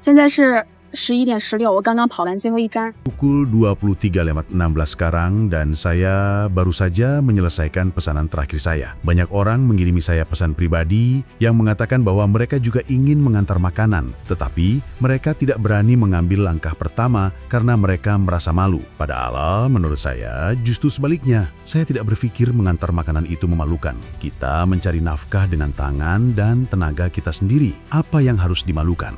现在是11:16，我刚刚跑完最后一杆。 Pukul 23:16 sekarang dan saya baru saja menyelesaikan pesanan terakhir saya. Banyak orang mengirimi saya pesan pribadi yang mengatakan bahwa mereka juga ingin mengantar makanan, tetapi mereka tidak berani mengambil langkah pertama karena mereka merasa malu. Padahal menurut saya justru sebaliknya. Saya tidak berpikir mengantar makanan itu memalukan. Kita mencari nafkah dengan tangan dan tenaga kita sendiri. Apa yang harus dimalukan?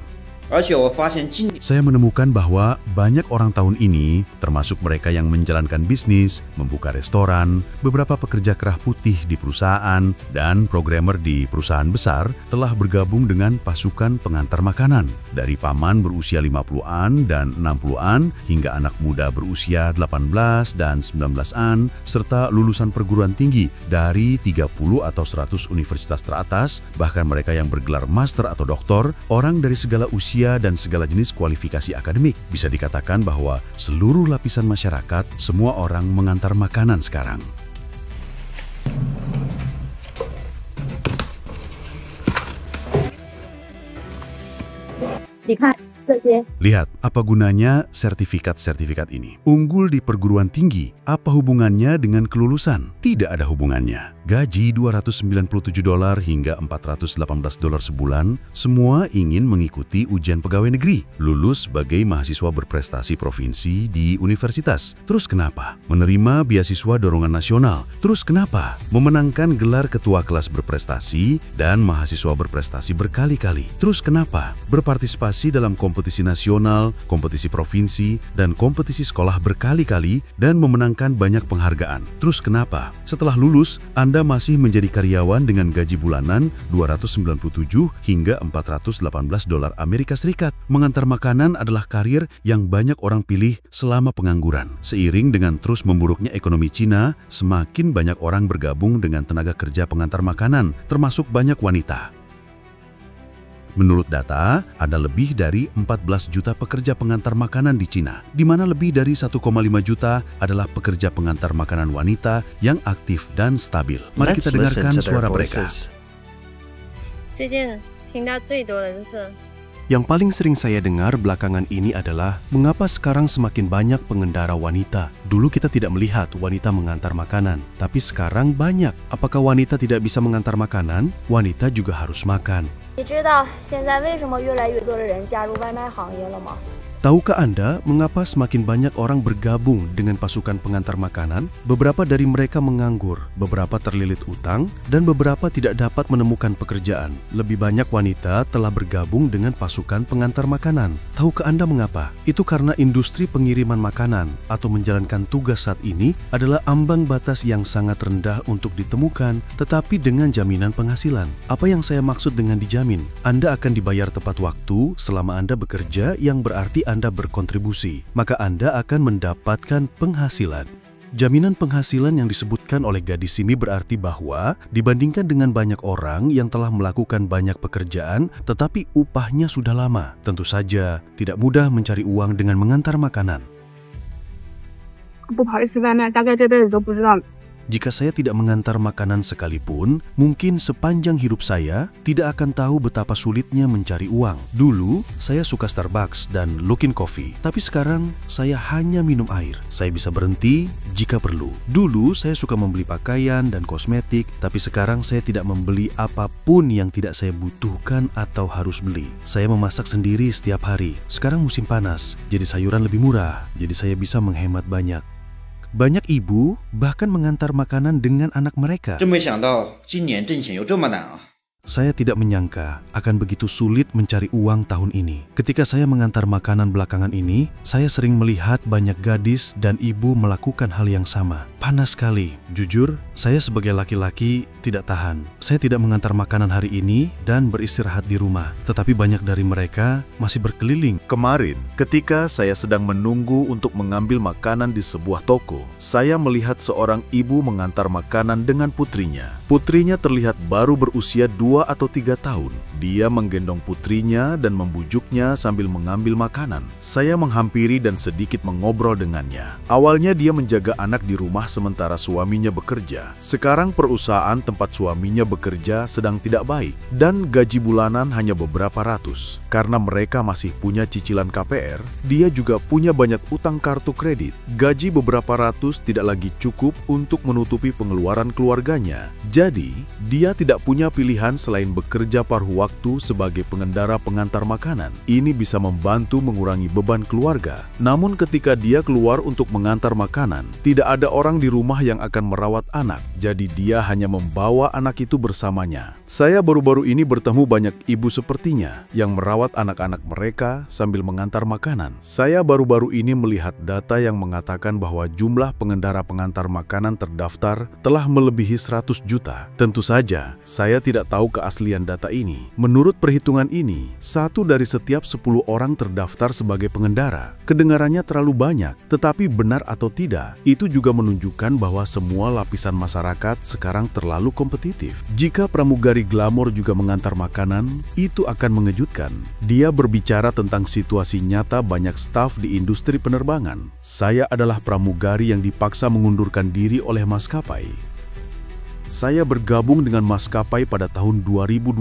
Saya menemukan bahwa banyak orang tahun ini, termasuk mereka yang menjalankan bisnis, membuka restoran, beberapa pekerja kerah putih di perusahaan, dan programmer di perusahaan besar, telah bergabung dengan pasukan pengantar makanan. Dari paman berusia 50-an dan 60-an, hingga anak muda berusia 18 dan 19-an, serta lulusan perguruan tinggi dari 30 atau 100 universitas teratas, bahkan mereka yang bergelar master atau doktor, orang dari segala usia dan segala jenis kualifikasi akademik. Bisa dikatakan bahwa seluruh lapisan masyarakat, semua orang mengantar makanan sekarang. Lihat, apa gunanya sertifikat-sertifikat ini? Unggul di perguruan tinggi, apa hubungannya dengan kelulusan? Tidak ada hubungannya. Gaji $297 hingga $418 sebulan, semua ingin mengikuti ujian pegawai negeri, lulus sebagai mahasiswa berprestasi provinsi di universitas. Terus kenapa? Menerima beasiswa dorongan nasional. Terus kenapa? Memenangkan gelar ketua kelas berprestasi dan mahasiswa berprestasi berkali-kali. Terus kenapa? Berpartisipasi dalam kompetisi nasional, kompetisi provinsi, dan kompetisi sekolah berkali-kali dan memenangkan banyak penghargaan. Terus kenapa? Setelah lulus, Anda masih menjadi karyawan dengan gaji bulanan $297 hingga $418 Amerika Serikat. Mengantar makanan adalah karir yang banyak orang pilih selama pengangguran. Seiring dengan terus memburuknya ekonomi Cina, semakin banyak orang bergabung dengan tenaga kerja pengantar makanan, termasuk banyak wanita. Menurut data, ada lebih dari 14 juta pekerja pengantar makanan di Cina, di mana lebih dari 1,5 juta adalah pekerja pengantar makanan wanita yang aktif dan stabil. Mari kita dengarkan suara mereka. Yang paling sering saya dengar belakangan ini adalah mengapa sekarang semakin banyak pengendara wanita. Dulu kita tidak melihat wanita mengantar makanan, tapi sekarang banyak. Apakah wanita tidak bisa mengantar makanan? Wanita juga harus makan. Tahukah Anda mengapa semakin banyak orang bergabung dengan pasukan pengantar makanan? Beberapa dari mereka menganggur, beberapa terlilit utang, dan beberapa tidak dapat menemukan pekerjaan. Lebih banyak wanita telah bergabung dengan pasukan pengantar makanan. Tahukah Anda mengapa? Itu karena industri pengiriman makanan atau menjalankan tugas saat ini adalah ambang batas yang sangat rendah untuk ditemukan, tetapi dengan jaminan penghasilan. Apa yang saya maksud dengan dijamin? Anda akan dibayar tepat waktu selama Anda bekerja, yang berarti Anda berkontribusi, maka Anda akan mendapatkan penghasilan. Jaminan penghasilan yang disebutkan oleh gadis Simi berarti bahwa dibandingkan dengan banyak orang yang telah melakukan banyak pekerjaan tetapi upahnya sudah lama, tentu saja tidak mudah mencari uang dengan mengantar makanan. Jika saya tidak mengantar makanan sekalipun, mungkin sepanjang hidup saya tidak akan tahu betapa sulitnya mencari uang. Dulu, saya suka Starbucks dan Luckin Coffee, tapi sekarang saya hanya minum air. Saya bisa berhenti jika perlu. Dulu, saya suka membeli pakaian dan kosmetik, tapi sekarang saya tidak membeli apapun yang tidak saya butuhkan atau harus beli. Saya memasak sendiri setiap hari. Sekarang musim panas, jadi sayuran lebih murah, jadi saya bisa menghemat banyak. Banyak ibu bahkan mengantar makanan dengan anak mereka. Saya tidak menyangka akan begitu sulit mencari uang tahun ini. Ketika saya mengantar makanan belakangan ini, saya sering melihat banyak gadis dan ibu melakukan hal yang sama. Panas sekali. Jujur, saya sebagai laki-laki tidak tahan. Saya tidak mengantar makanan hari ini dan beristirahat di rumah. Tetapi banyak dari mereka masih berkeliling. Kemarin, ketika saya sedang menunggu untuk mengambil makanan di sebuah toko, saya melihat seorang ibu mengantar makanan dengan putrinya. Putrinya terlihat baru berusia 2 atau 3 tahun. Dia menggendong putrinya dan membujuknya sambil mengambil makanan. Saya menghampiri dan sedikit mengobrol dengannya. Awalnya dia menjaga anak di rumah sementara suaminya bekerja. Sekarang perusahaan tempat suaminya bekerja sedang tidak baik dan gaji bulanan hanya beberapa ratus. Karena mereka masih punya cicilan KPR, dia juga punya banyak utang kartu kredit. Gaji beberapa ratus tidak lagi cukup untuk menutupi pengeluaran keluarganya. Jadi, dia tidak punya pilihan selain bekerja paruh waktu sebagai pengendara pengantar makanan. Ini bisa membantu mengurangi beban keluarga. Namun ketika dia keluar untuk mengantar makanan, tidak ada orang di rumah yang akan merawat anak. Jadi dia hanya membawa anak itu bersamanya. Saya baru-baru ini bertemu banyak ibu sepertinya yang merawat anak-anak mereka sambil mengantar makanan. Saya baru-baru ini melihat data yang mengatakan bahwa jumlah pengendara pengantar makanan terdaftar telah melebihi 100 juta. Tentu saja, saya tidak tahu keaslian data ini. Menurut perhitungan ini, 1 dari setiap 10 orang terdaftar sebagai pengendara. Kedengarannya terlalu banyak, tetapi benar atau tidak, itu juga menunjukkan bahwa semua lapisan masyarakat sekarang terlalu kompetitif. Jika pramugari glamor juga mengantar makanan, itu akan mengejutkan. Dia berbicara tentang situasi nyata banyak staf di industri penerbangan. Saya adalah pramugari yang dipaksa mengundurkan diri oleh maskapai. Saya bergabung dengan maskapai pada tahun 2020,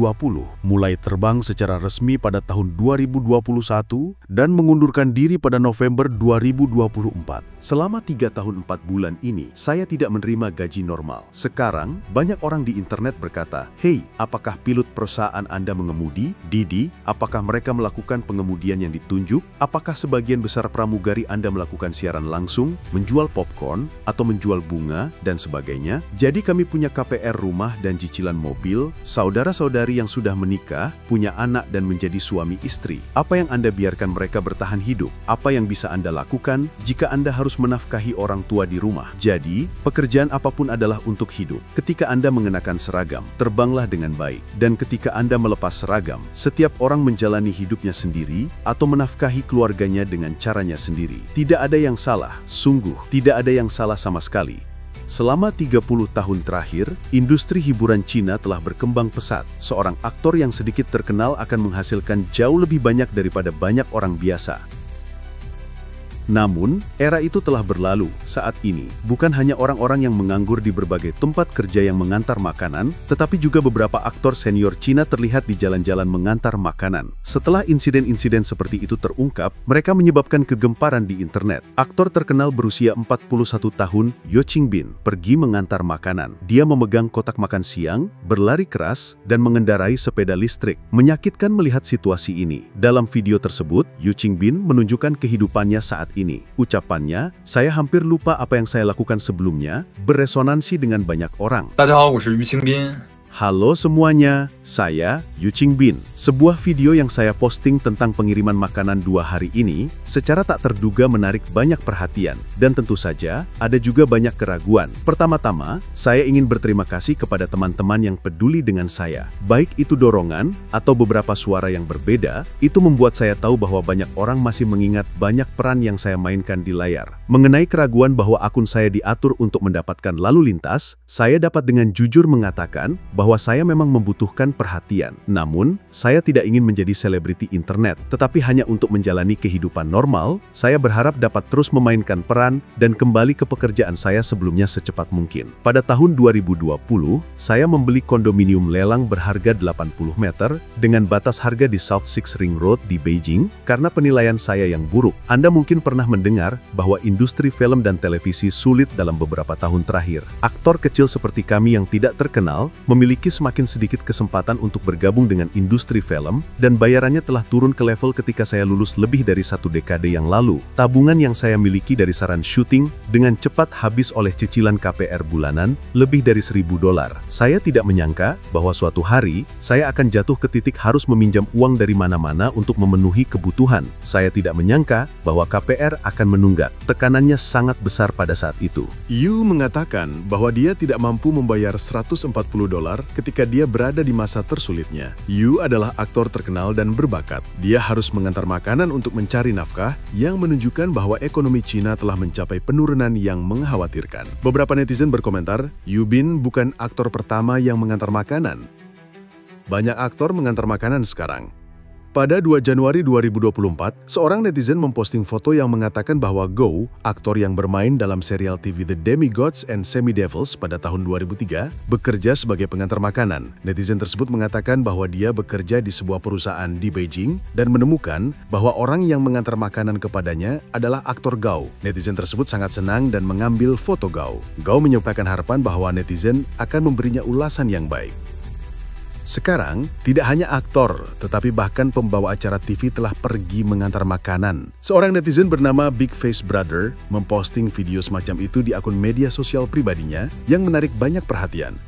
mulai terbang secara resmi pada tahun 2021 dan mengundurkan diri pada November 2024. Selama 3 tahun 4 bulan ini, saya tidak menerima gaji normal. Sekarang, banyak orang di internet berkata, "Hei, apakah pilot perusahaan Anda mengemudi? Didi, apakah mereka melakukan pengemudian yang ditunjuk? Apakah sebagian besar pramugari Anda melakukan siaran langsung, menjual popcorn, atau menjual bunga, dan sebagainya?" Jadi kami punya KPR rumah dan cicilan mobil, saudara-saudari yang sudah menikah, punya anak dan menjadi suami istri. Apa yang Anda biarkan mereka bertahan hidup? Apa yang bisa Anda lakukan jika Anda harus menafkahi orang tua di rumah? Jadi, pekerjaan apapun adalah untuk hidup. Ketika Anda mengenakan seragam, terbanglah dengan baik. Dan ketika Anda melepas seragam, setiap orang menjalani hidupnya sendiri atau menafkahi keluarganya dengan caranya sendiri. Tidak ada yang salah, sungguh tidak ada yang salah sama sekali. Selama 30 tahun terakhir, industri hiburan Cina telah berkembang pesat. Seorang aktor yang sedikit terkenal akan menghasilkan jauh lebih banyak daripada banyak orang biasa. Namun, era itu telah berlalu. Saat ini, bukan hanya orang-orang yang menganggur di berbagai tempat kerja yang mengantar makanan, tetapi juga beberapa aktor senior Cina terlihat di jalan-jalan mengantar makanan. Setelah insiden-insiden seperti itu terungkap, mereka menyebabkan kegemparan di internet. Aktor terkenal berusia 41 tahun, Yo Qingbin, pergi mengantar makanan. Dia memegang kotak makan siang, berlari keras, dan mengendarai sepeda listrik. Menyakitkan melihat situasi ini. Dalam video tersebut, Yo Qingbin menunjukkan kehidupannya saat ini. Ucapannya, "Saya hampir lupa apa yang saya lakukan sebelumnya," beresonansi dengan banyak orang. 大家好，我是于清斌。 Halo semuanya, saya Yo Qingbin. Sebuah video yang saya posting tentang pengiriman makanan 2 hari ini secara tak terduga menarik banyak perhatian. Dan tentu saja, ada juga banyak keraguan. Pertama-tama, saya ingin berterima kasih kepada teman-teman yang peduli dengan saya. Baik itu dorongan atau beberapa suara yang berbeda, itu membuat saya tahu bahwa banyak orang masih mengingat banyak peran yang saya mainkan di layar. Mengenai keraguan bahwa akun saya diatur untuk mendapatkan lalu lintas, saya dapat dengan jujur mengatakan bahwa saya memang membutuhkan perhatian. Namun, saya tidak ingin menjadi selebriti internet, tetapi hanya untuk menjalani kehidupan normal. Saya berharap dapat terus memainkan peran dan kembali ke pekerjaan saya sebelumnya secepat mungkin. Pada tahun 2020, saya membeli kondominium lelang berharga 80 meter dengan batas harga di South Six Ring Road di Beijing karena penilaian saya yang buruk. Anda mungkin pernah mendengar bahwa industri film dan televisi sulit dalam beberapa tahun terakhir. Aktor kecil seperti kami yang tidak terkenal memiliki semakin sedikit kesempatan untuk bergabung dengan industri film, dan bayarannya telah turun ke level ketika saya lulus lebih dari 1 dekade yang lalu. Tabungan yang saya miliki dari saran syuting dengan cepat habis oleh cicilan KPR bulanan lebih dari $1.000. Saya tidak menyangka bahwa suatu hari saya akan jatuh ke titik harus meminjam uang dari mana-mana untuk memenuhi kebutuhan. Saya tidak menyangka bahwa KPR akan menunggak. Tekanannya sangat besar pada saat itu. Yu mengatakan bahwa dia tidak mampu membayar $140 ketika dia berada di masa tersulitnya. Yu adalah aktor terkenal dan berbakat. Dia harus mengantar makanan untuk mencari nafkah, yang menunjukkan bahwa ekonomi Cina telah mencapai penurunan yang mengkhawatirkan. Beberapa netizen berkomentar, "Yu Bin bukan aktor pertama yang mengantar makanan." banyak aktor mengantar makanan sekarang. Pada 2 Januari 2024, seorang netizen memposting foto yang mengatakan bahwa Go, aktor yang bermain dalam serial TV The Demigods and Semi-Devils pada tahun 2003, bekerja sebagai pengantar makanan. Netizen tersebut mengatakan bahwa dia bekerja di sebuah perusahaan di Beijing dan menemukan bahwa orang yang mengantar makanan kepadanya adalah aktor Gao. Netizen tersebut sangat senang dan mengambil foto Gao. Gao menyampaikan harapan bahwa netizen akan memberinya ulasan yang baik. Sekarang, tidak hanya aktor, tetapi bahkan pembawa acara TV telah pergi mengantar makanan. Seorang netizen bernama Big Face Brother memposting video semacam itu di akun media sosial pribadinya yang menarik banyak perhatian.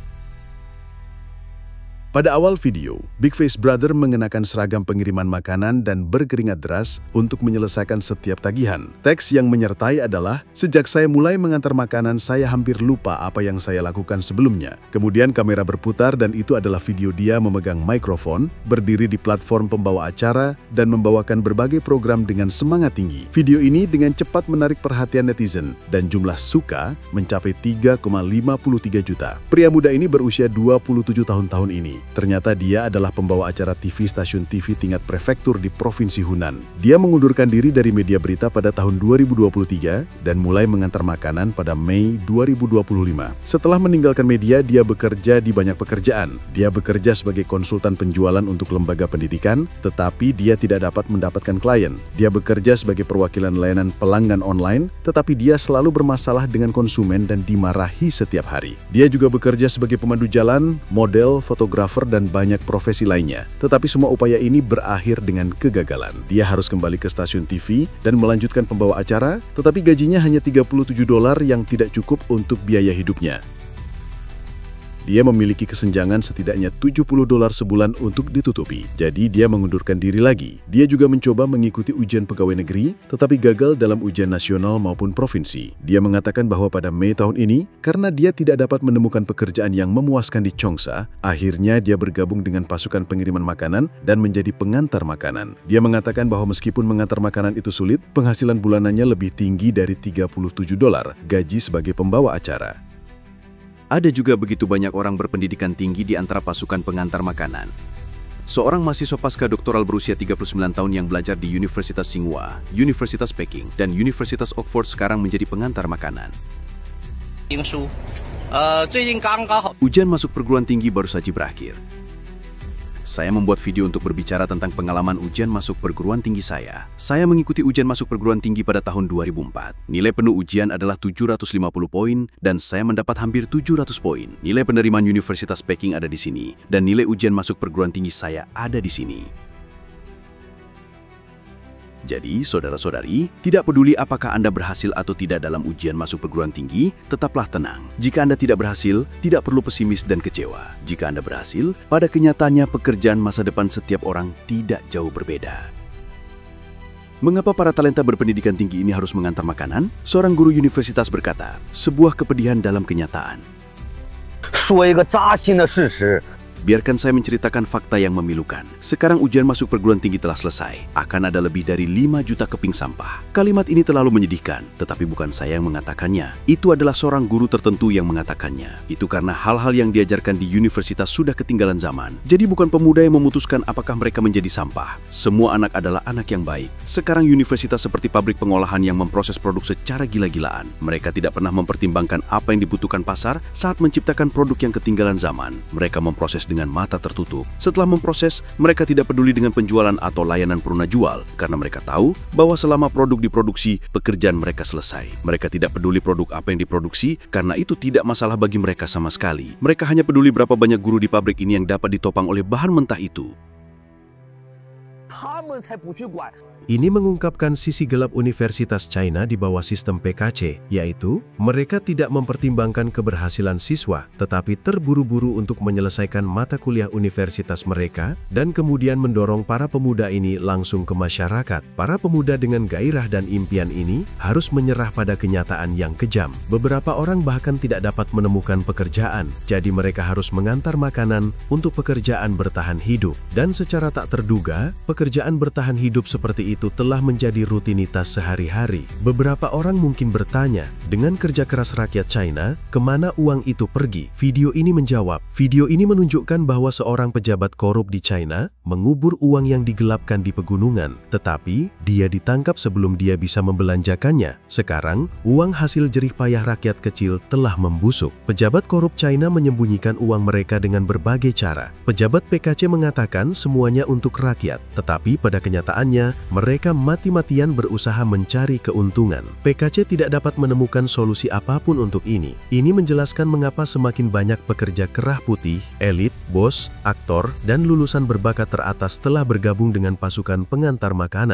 Pada awal video, Big Face Brother mengenakan seragam pengiriman makanan dan berkeringat deras untuk menyelesaikan setiap tagihan. Teks yang menyertai adalah, "Sejak saya mulai mengantar makanan, saya hampir lupa apa yang saya lakukan sebelumnya." Kemudian kamera berputar dan itu adalah video dia memegang mikrofon, berdiri di platform pembawa acara, dan membawakan berbagai program dengan semangat tinggi. Video ini dengan cepat menarik perhatian netizen dan jumlah suka mencapai 3,53 juta. Pria muda ini berusia 27 tahun ini. Ternyata dia adalah pembawa acara TV stasiun TV tingkat prefektur di Provinsi Hunan. Dia mengundurkan diri dari media berita pada tahun 2023 dan mulai mengantar makanan pada Mei 2025. Setelah meninggalkan media, dia bekerja di banyak pekerjaan. Dia bekerja sebagai konsultan penjualan untuk lembaga pendidikan, tetapi dia tidak dapat mendapatkan klien. Dia bekerja sebagai perwakilan layanan pelanggan online, tetapi dia selalu bermasalah dengan konsumen dan dimarahi setiap hari. Dia juga bekerja sebagai pemandu jalan, model, fotografer, dan banyak profesi lainnya. Tetapi semua upaya ini berakhir dengan kegagalan. Dia harus kembali ke stasiun TV dan melanjutkan pembawa acara, tetapi gajinya hanya $37 yang tidak cukup untuk biaya hidupnya. Dia memiliki kesenjangan setidaknya $70 sebulan untuk ditutupi. Jadi dia mengundurkan diri lagi. Dia juga mencoba mengikuti ujian pegawai negeri, tetapi gagal dalam ujian nasional maupun provinsi. Dia mengatakan bahwa pada Mei tahun ini, karena dia tidak dapat menemukan pekerjaan yang memuaskan di Cheongsa, akhirnya dia bergabung dengan pasukan pengiriman makanan dan menjadi pengantar makanan. Dia mengatakan bahwa meskipun mengantar makanan itu sulit, penghasilan bulanannya lebih tinggi dari $37, gaji sebagai pembawa acara. Ada juga begitu banyak orang berpendidikan tinggi di antara pasukan pengantar makanan. Seorang mahasiswa pasca doktoral berusia 39 tahun yang belajar di Universitas Tsinghua, Universitas Peking, dan Universitas Oxford sekarang menjadi pengantar makanan. Ujian masuk perguruan tinggi baru saja berakhir. Saya membuat video untuk berbicara tentang pengalaman ujian masuk perguruan tinggi saya. Saya mengikuti ujian masuk perguruan tinggi pada tahun 2004. Nilai penuh ujian adalah 750 poin dan saya mendapat hampir 700 poin. Nilai penerimaan Universitas Peking ada di sini dan nilai ujian masuk perguruan tinggi saya ada di sini. Jadi, saudara-saudari, tidak peduli apakah Anda berhasil atau tidak dalam ujian masuk perguruan tinggi, tetaplah tenang. Jika Anda tidak berhasil, tidak perlu pesimis dan kecewa. Jika Anda berhasil, pada kenyataannya pekerjaan masa depan setiap orang tidak jauh berbeda. Mengapa para talenta berpendidikan tinggi ini harus mengantar makanan? Seorang guru universitas berkata, sebuah kepedihan dalam kenyataan. Biarkan saya menceritakan fakta yang memilukan. Sekarang ujian masuk perguruan tinggi telah selesai. Akan ada lebih dari 5 juta keping sampah. Kalimat ini terlalu menyedihkan, tetapi bukan saya yang mengatakannya. Itu adalah seorang guru tertentu yang mengatakannya. Itu karena hal-hal yang diajarkan di universitas sudah ketinggalan zaman. Jadi bukan pemuda yang memutuskan apakah mereka menjadi sampah. Semua anak adalah anak yang baik. Sekarang universitas seperti pabrik pengolahan yang memproses produk secara gila-gilaan. Mereka tidak pernah mempertimbangkan apa yang dibutuhkan pasar saat menciptakan produk yang ketinggalan zaman. Mereka memproses dengan mata tertutup. Setelah memproses, mereka tidak peduli dengan penjualan atau layanan peruna jual karena mereka tahu bahwa selama produk diproduksi, pekerjaan mereka selesai. Mereka tidak peduli produk apa yang diproduksi karena itu tidak masalah bagi mereka sama sekali. Mereka hanya peduli berapa banyak guru di pabrik ini yang dapat ditopang oleh bahan mentah itu. Ini mengungkapkan sisi gelap Universitas China di bawah sistem PKC, yaitu mereka tidak mempertimbangkan keberhasilan siswa, tetapi terburu-buru untuk menyelesaikan mata kuliah universitas mereka, dan kemudian mendorong para pemuda ini langsung ke masyarakat. Para pemuda dengan gairah dan impian ini harus menyerah pada kenyataan yang kejam. Beberapa orang bahkan tidak dapat menemukan pekerjaan, jadi mereka harus mengantar makanan untuk pekerjaan bertahan hidup. Dan secara tak terduga, pekerjaan bertahan hidup seperti itu telah menjadi rutinitas sehari-hari. Beberapa orang mungkin bertanya, dengan kerja keras rakyat China, kemana uang itu pergi? Video ini menjawab, video ini menunjukkan bahwa seorang pejabat korup di China mengubur uang yang digelapkan di pegunungan, tetapi dia ditangkap sebelum dia bisa membelanjakannya. Sekarang, uang hasil jerih payah rakyat kecil telah membusuk. Pejabat korup China menyembunyikan uang mereka dengan berbagai cara. Pejabat PKC mengatakan semuanya untuk rakyat, tetapi pada kenyataannya, mereka mati-matian berusaha mencari keuntungan. PKC tidak dapat menemukan solusi apapun untuk ini. Ini menjelaskan mengapa semakin banyak pekerja kerah putih, elit, bos, aktor, dan lulusan berbakat teratas telah bergabung dengan pasukan pengantar makanan.